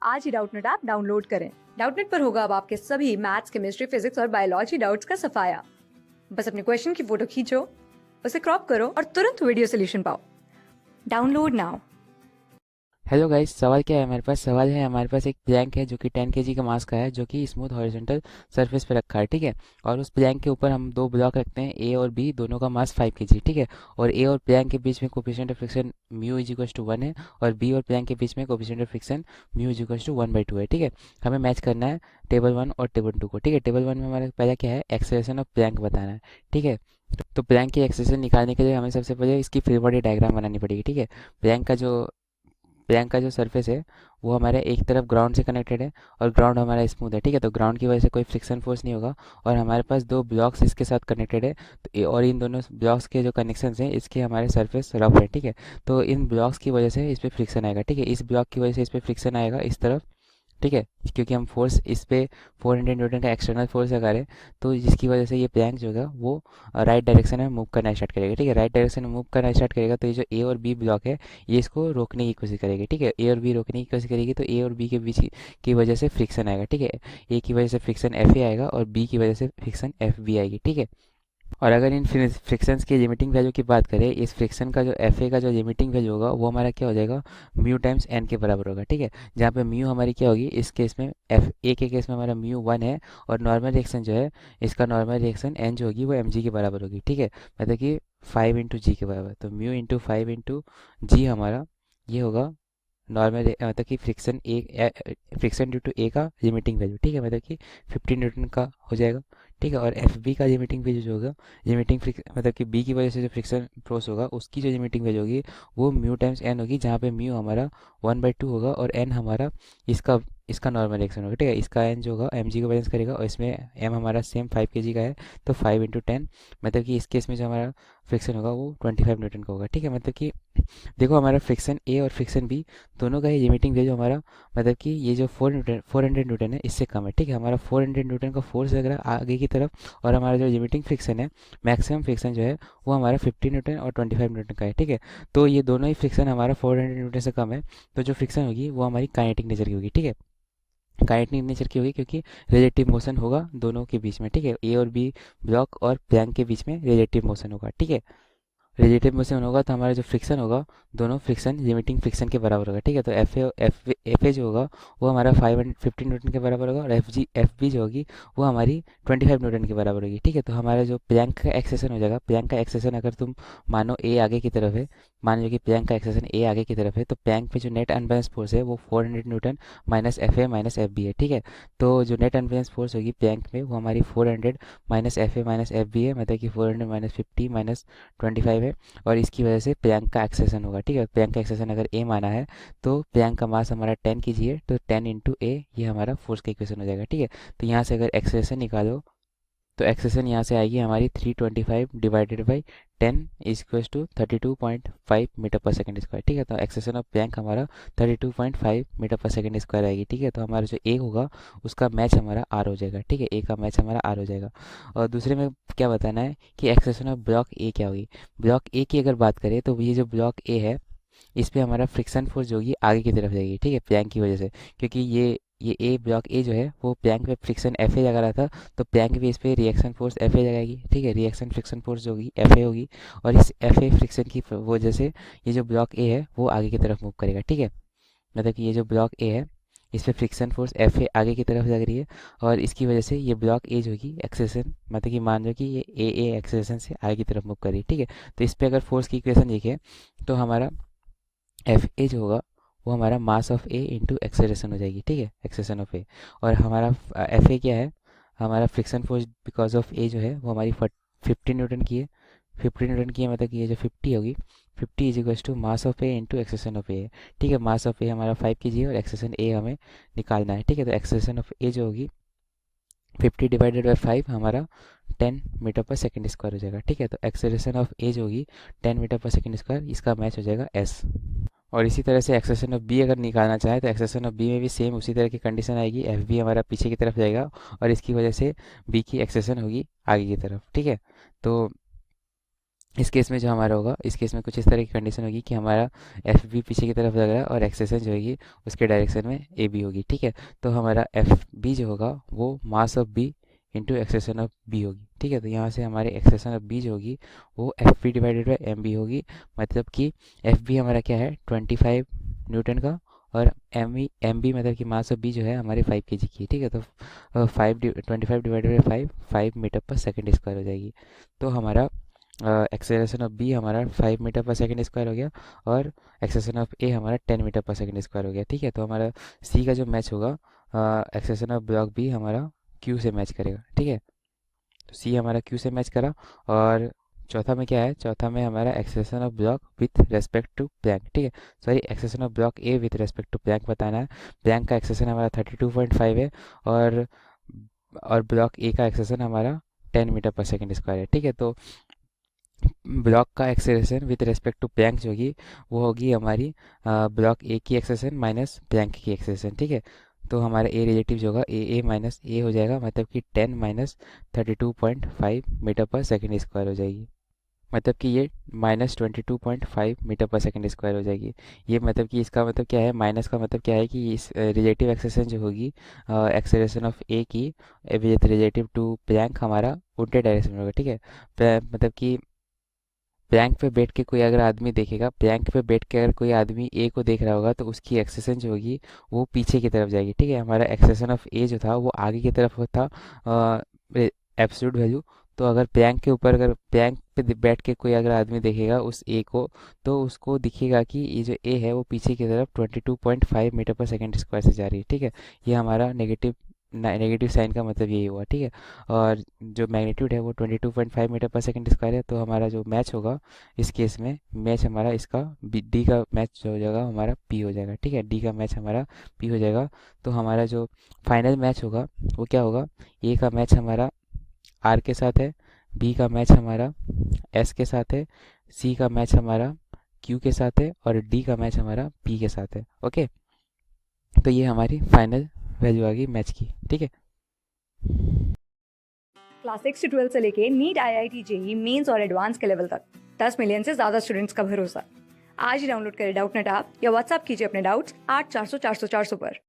आज ही Doubtnut app download करें। Doubtnut पर होगा अब आपके सभी मैथ्स, केमिस्ट्री, फिजिक्स और बायोलॉजी डाउट्स का सफाया। बस अपने क्वेश्चन की फोटो खींचो, उसे क्रॉप करो और तुरंत वीडियो सोल्यूशन पाओ। Download now. हेलो गाइस, सवाल क्या है हमारे पास? सवाल है हमारे पास एक प्लैंक है जो कि 10 केजी का मास का है, जो कि स्मूथ हॉरिजॉन्टल सरफेस पे रखा है। ठीक है। और उस प्लैंक के ऊपर हम दो ब्लॉक रखते हैं, ए और बी, दोनों का मास 5 केजी। ठीक है। और ए और प्लैंक के बीच में coefficient of friction mu is equal to 1 है, और बी और प्लैंक के बीच में coefficient of friction mu is equal to 1/2 है। ठीक है। हमें मैच करना है टेबल 1 और टेबल 2 को। ठीक है। टेबल 1 में हमारा पहला क्या है? एक्सेलरेशन ऑफ प्लैंक बताना है। ठीक है। तो प्लैंक की एक्सेलरेशन निकालने के लिए हमें सबसे पहले इसकी फ्री बॉडी डायग्राम बनानी पड़ेगी। ठीक है। प्लैंक का जो प्लैंक का जो सरफेस है वो हमारे एक तरफ ग्राउंड से कनेक्टेड है, और ग्राउंड हमारा स्मूथ है। ठीक है। तो ग्राउंड की वजह से कोई फ्रिक्शन फोर्स नहीं होगा, और हमारे पास दो ब्लॉक्स इसके साथ कनेक्टेड है। तो और इन दोनों ब्लॉक्स के जो कनेक्शन हैं इसके हमारे सरफेस रफ है। ठीक है। तो इन ब्लॉक्स की वजह से इस पर फ्रिक्शन आएगा। ठीक है। इस ब्लॉक की वजह से इस पर फ्रिक्शन आएगा इस तरफ। ठीक है। क्योंकि हम फोर्स इस पे 400 न्यूटन का एक्सटर्नल फोर्स लगा रहे हैं, तो जिसकी वजह से ये प्लैंक जो है वो राइट डायरेक्शन में मूव करना स्टार्ट करेगा। ठीक है। राइट डायरेक्शन में मूव करना स्टार्ट करेगा, तो ये जो ए और बी ब्लॉक है ये इसको रोकने की कोशिश करेगी। ठीक है। ए और बी रोकने की कोशिश करेगी, तो ए और बी के बीच की वजह से फ्रिक्शन आएगा। ठीक है। ए की वजह से फ्रिक्शन एफ ए आएगा, और बी की वजह से फ्रिक्शन एफ बी आएगी। ठीक है। और अगर इन फ्रिक्शंस की लिमिटिंग वैल्यू की बात करें, इस फ्रिक्शन का जो एफ ए का जो लिमिटिंग वैल्यू होगा वो हमारा क्या हो जाएगा? म्यू टाइम्स एन के बराबर होगा। ठीक है। जहाँ पे म्यू हमारी क्या होगी इस केस में? एफ ए के केस में हमारा म्यू 1 है, और नॉर्मल रिएक्शन जो है इसका नॉर्मल रिएक्शन एन जो होगी वो एम जी के बराबर होगी। ठीक है। मतलब कि 5 इंटू जी के बराबर। तो म्यू इंटू 5 इंटू जी हमारा ये होगा नॉर्मल, मतलब कि फ्रिक्शन ड्यू टू ए का लिमिटिंग वैल्यू। ठीक है। मतलब कि 15 न्यूटन का हो जाएगा। ठीक है। और एफ बी का लिमिटिंग वैल्यू जो होगा, मतलब कि बी की वजह से जो फ्रिक्शन क्रॉस होगा उसकी जो लिमिटिंग वैल्यू होगी वो म्यू टाइम्स एन होगी, जहाँ पे म्यू हमारा 1/2 होगा, और एन हमारा इसका इसका नॉर्मल रिएक्शन होगा। ठीक है। इसका एन जो होगा एम जी को बैलेंस करेगा, और इसमें एम हमारा सेम 5 के जी का है, तो 5 इंटू 10, मतलब कि इस केस में जो हमारा फ्रिक्शन होगा वो 25 न्यूटन का होगा। ठीक है। मतलब कि देखो हमारा फ्रिक्शन ए और फ्रिक्शन बी दोनों का ही लिमिटिंग वैल्यू हमारा, मतलब कि ये जो 400 न्यूटन है इससे कम है। ठीक है। हमारा 400 न्यूटन का फोर्स लग रहा है आगे की तरफ, और हमारा जो लिमिटिंग फ्रिक्शन है, मैक्सिमम फ्रिक्शन जो है वो हमारा 50 न्यूटन और 25 न्यूटन का है। ठीक है। तो ये दोनों ही फ्रिक्शन हमारा 400 न्यूटन से कम है, तो जो फ्रिक्शन होगी वो हमारी काइनेटिक नेचर की होगी। ठीक है। काइनेटिक नेचर की होगी क्योंकि रिलेटिव मोशन होगा दोनों के बीच में। ठीक है। ए और बी ब्लॉक और प्लैंक के बीच में रिलेटिव मोशन होगा। ठीक है। रिलेटिव मोशन होगा तो हमारा जो फ्रिक्शन होगा दोनों फ्रिक्शन लिमिटिंग फ्रिक्शन के बराबर होगा। ठीक है। तो एफ ए जो होगा वो हमारा 515 न्यूटन के बराबर होगा, और एफ बी जो होगी वो हमारी 25 न्यूटन के बराबर होगी। ठीक है। तो हमारा जो प्लैंक का एक्सेशन हो जाएगा, प्लैंक का एक्सेशन अगर तुम मानो ए आगे की तरफ है, मान लो कि प्लैंक का एक्सेशन ए आगे की तरफ है, तो प्लैंक पे जो नेट अनबैलेंस फोर्स है वो 400 newton minus F A minus F B है। ठीक है। तो जो नेट अनबैलेंस फोर्स होगी प्लैंक में वो हमारी 400 minus F A minus F B है, मतलब कि 400 माइनस 50 माइनस 25 है, और इसकी वजह से प्लैंक का एक्सेशन होगा। ठीक है। प्लैंक का एक्सेशन अगर ए माना है तो प्लैंक का मास हमारा 10 केजी है, तो 10 इंटू ए ये हमारा फोर्स का इक्वेशन हो जाएगा। ठीक है। तो यहाँ से अगर एक्सेशन निकालो तो एक्सेशन यहाँ से आएगी हमारी 325 divided by 10 is equal to 32.5 metre पर सेकंड स्क्वायर। ठीक है। तो एक्सेशन ऑफ प्लैंक हमारा 32.5 मीटर पर सेकंड स्क्वायर आएगी। ठीक है। तो हमारा जो ए होगा उसका मैच हमारा आर हो जाएगा। ठीक है। ए का मैच हमारा आर हो जाएगा। और दूसरे में क्या बताना है कि एक्सेशन ऑफ ब्लॉक ए क्या होगी? ब्लॉक ए की अगर बात करें तो ये जो ब्लॉक ए है इस पे हमारा फ्रिक्शन फोर्स जो होगी आगे की तरफ जाएगी। ठीक है। प्लैंक की वजह से, क्योंकि ये ए ब्लॉक ए जो है वो प्लैंक पे फ्रिक्शन एफ ए लगा रहा था, तो प्लैंक भी इस पे रिएक्शन फोर्स एफ ए लगाएगी। ठीक है। रिएक्शन फ्रिक्शन फोर्स जो होगी एफ ए होगी, और इस एफ ए फ्रिक्शन की वजह से ये जो ब्लॉक ए है वो आगे की तरफ मूव करेगा। ठीक है। मतलब कि ये जो ब्लॉक ए है इस पे फ्रिक्शन फोर्स एफ ए आगे की तरफ लग रही है, और इसकी वजह से ये ब्लॉक ए जो होगी एक्सेशन, मतलब कि मान लो कि ये ए एक्सेशन से आगे की तरफ मूव कर रही है। ठीक है। तो इस पे अगर फोर्स की इक्वेशन लिखे तो हमारा एफ ए जो होगा वो हमारा मास ऑफ ए इंटू एक्सेलरेशन हो जाएगी। ठीक है। एक्सेलरेशन ऑफ ए, और हमारा एफ ए क्या है? हमारा फ्रिक्शन फोर्स बिकॉज ऑफ ए जो है वो हमारी 50 न्यूटन की है। 50 न्यूटन की है, मतलब कि ये जो 50 होगी 50 is equal to mass of A into acceleration of A है। ठीक है। मास ऑफ ए हमारा 5 के जी है, और एक्सेलरेशन ए हमें निकालना है। ठीक है। तो एक्सेलरेशन ऑफ ए जो होगी 50 डिवाइडेड बाई 5 हमारा 10 मीटर पर सेकंड स्क्वायर हो जाएगा। ठीक है। तो एक्सेलरेशन ऑफ ए जो होगी 10 मीटर पर सेकंड स्क्वायर, इसका मैच हो जाएगा एस। और इसी तरह से एक्सेशन ऑफ बी अगर निकालना चाहे तो एक्सेशन ऑफ बी में भी सेम उसी तरह की कंडीशन आएगी। एफ बी हमारा पीछे की तरफ जाएगा, और इसकी वजह से बी की एक्सेशन होगी आगे की तरफ। ठीक है। तो इस केस में जो हमारा होगा, इस केस में कुछ इस तरह की कंडीशन होगी कि हमारा एफ बी पीछे की तरफ लग रहा है और एक्सेसन जो होगी उसके डायरेक्शन में ए बी होगी, ठीक है। तो हमारा एफ बी जो होगा वो mass of B into acceleration of B होगी, ठीक है। तो यहाँ से हमारे एक्सेसन ऑफ बी जो होगी वो F B divided by M B होगी। मतलब कि एफ बी हमारा क्या है 25 न्यूटन का, और एम बी मतलब कि मास ऑफ बी जो है हमारे 5 के जी की है, ठीक है। तो 25 डिवाइडेड बाई 5 मीटर पर सेकेंड स्क्वायर हो जाएगी। तो हमारा एक्सेलरेशन ऑफ बी हमारा 5 मीटर पर सेकंड स्क्वायर हो गया, और एक्सेलरेशन ऑफ ए हमारा 10 मीटर पर सेकंड स्क्वायर हो गया, ठीक है। तो हमारा सी का जो मैच होगा, एक्सेलरेशन ऑफ ब्लॉक बी हमारा क्यू से मैच करेगा, ठीक है। तो सी हमारा क्यू से मैच करा। और चौथा में क्या है, चौथा में हमारा acceleration of block with respect to plank, ठीक है। Sorry, acceleration of block A with respect to plank बताना है। प्लैंक का एक्सेलरेशन हमारा 32.5 है, और ब्लॉक ए का एक्सेलरेशन हमारा 10 मीटर पर सेकंड स्क्वायर है, ठीक है। तो ब्लॉक का acceleration with respect to plank जो होगी वो होगी हमारी ब्लॉक ए की एक्सेलरेशन माइनस प्लैंक की एक्सेलरेशन, ठीक है। तो हमारा ए रिलेटिव जो होगा ए माइनस ए हो जाएगा, मतलब कि 10 माइनस 32.5 मीटर पर सेकेंड स्क्वायर हो जाएगी। मतलब कि ये माइनस 22.5 मीटर पर सेकेंड स्क्वायर हो जाएगी। ये मतलब कि इसका मतलब क्या है, माइनस का मतलब क्या है कि इस रिलेटिव एक्सेलरेशन जो होगी एक्सेलरेशन ऑफ ए की विद रिलेटिव टू प्लैंक हमारा उल्टे डायरेक्शन में होगा, ठीक है। मतलब कि प्लैंक पे बैठ के कोई अगर आदमी देखेगा, प्लैंक पे बैठ के अगर कोई आदमी ए को देख रहा होगा तो उसकी एक्सेसन जो होगी वो पीछे की तरफ जाएगी, ठीक है। हमारा एक्सेसन ऑफ ए जो था वो आगे की तरफ था एब्सोल्यूट वैल्यू। तो अगर प्लैंक के ऊपर, अगर प्लैंक पे बैठ के कोई अगर आदमी देखेगा उस ए को, तो उसको दिखेगा कि ये जो ए है वो पीछे की तरफ 22.5 मीटर पर सेकेंड स्क्वायर से जा रही है, ठीक है। ये हमारा नेगेटिव साइन का मतलब यही हुआ, ठीक है। और जो मैग्नीट्यूड है वो 22.5 मीटर पर सेकंड स्क्वायर है। तो हमारा जो मैच होगा इस केस में, मैच हमारा इसका डी का मैच जो हो जाएगा हमारा पी हो जाएगा, ठीक है। डी का मैच हमारा पी हो जाएगा। तो हमारा जो फाइनल मैच होगा वो क्या होगा, ए का मैच हमारा आर के साथ है, बी का मैच हमारा एस के साथ है, सी का मैच हमारा क्यू के साथ है, और डी का मैच हमारा पी के साथ है, ओके। तो ये हमारी फाइनल वैल्यू आ गई मैच की, ठीक है। क्लास 6 से 12 से लेके नीट IIT जेई मेंस और एडवांस के लेवल तक 10 मिलियन से ज्यादा स्टूडेंट्स का भरोसा। आज ही डाउनलोड करें डाउटनेट ऐप या व्हाट्सएप कीजिए अपने डाउट्स 8400 400 400 पर।